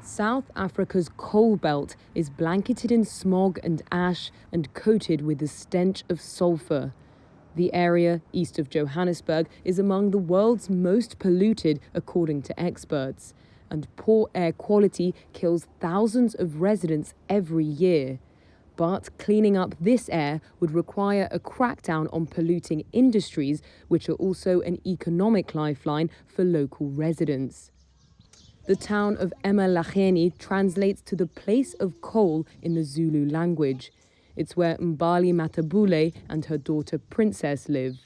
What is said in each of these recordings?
South Africa's coal belt is blanketed in smog and ash and coated with the stench of sulfur. The area east of Johannesburg is among the world's most polluted, according to experts, and poor air quality kills thousands of residents every year. But cleaning up this air would require a crackdown on polluting industries, which are also an economic lifeline for local residents. The town of eMalahleni translates to the place of coal in the Zulu language. It's where Mbali Matabule and her daughter Princess live.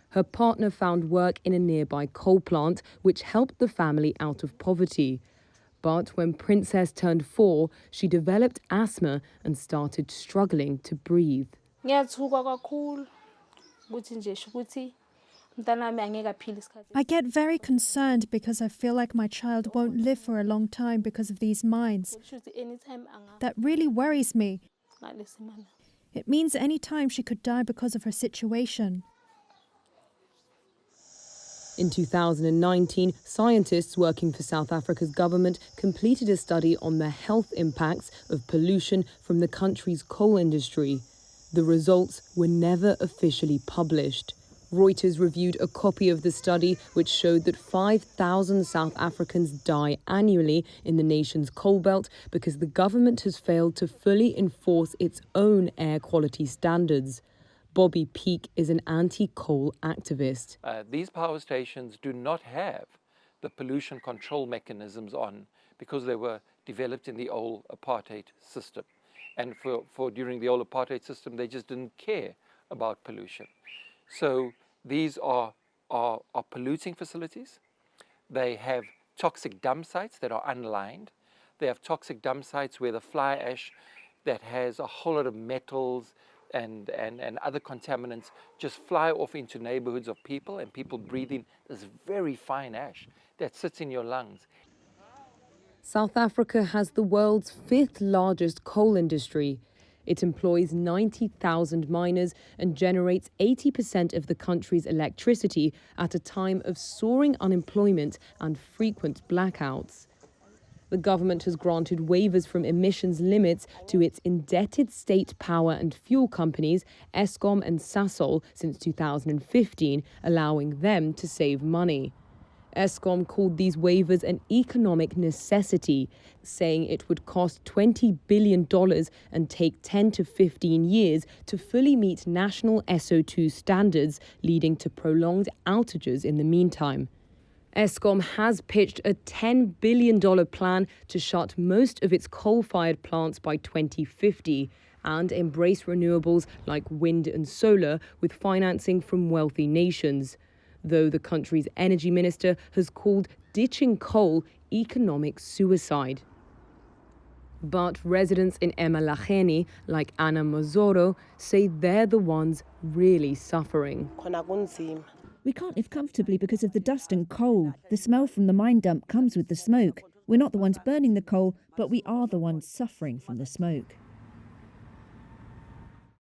Her partner found work in a nearby coal plant, which helped the family out of poverty. But when Princess turned 4, she developed asthma and started struggling to breathe. I get very concerned because I feel like my child won't live for a long time because of these mines. That really worries me. It means any time she could die because of her situation. In 2019, scientists working for South Africa's government completed a study on the health impacts of pollution from the country's coal industry. The results were never officially published. Reuters reviewed a copy of the study, which showed that 5,000 South Africans die annually in the nation's coal belt because the government has failed to fully enforce its own air quality standards. Bobby Peake is an anti-coal activist. These power stations do not have the pollution control mechanisms on because they were developed in the old apartheid system. And for during the old apartheid system, they just didn't care about pollution. So these are polluting facilities. They have toxic dump sites that are unlined. They have toxic dump sites where the fly ash that has a whole lot of metals and other contaminants just fly off into neighborhoods of people, and people breathing this very fine ash that sits in your lungs. South Africa has the world's 5th largest coal industry. It employs 90,000 miners and generates 80% of the country's electricity at a time of soaring unemployment and frequent blackouts. The government has granted waivers from emissions limits to its indebted state power and fuel companies, Eskom and Sasol, since 2015, allowing them to save money. Eskom called these waivers an economic necessity, saying it would cost $20 billion and take 10 to 15 years to fully meet national SO2 standards, leading to prolonged outages in the meantime. Eskom has pitched a $10 billion plan to shut most of its coal-fired plants by 2050 and embrace renewables like wind and solar with financing from wealthy nations, though the country's energy minister has called ditching coal economic suicide. But residents in eMalahleni, like Anna Mazoro, say they're the ones really suffering. We can't live comfortably because of the dust and coal. The smell from the mine dump comes with the smoke. We're not the ones burning the coal, but we are the ones suffering from the smoke.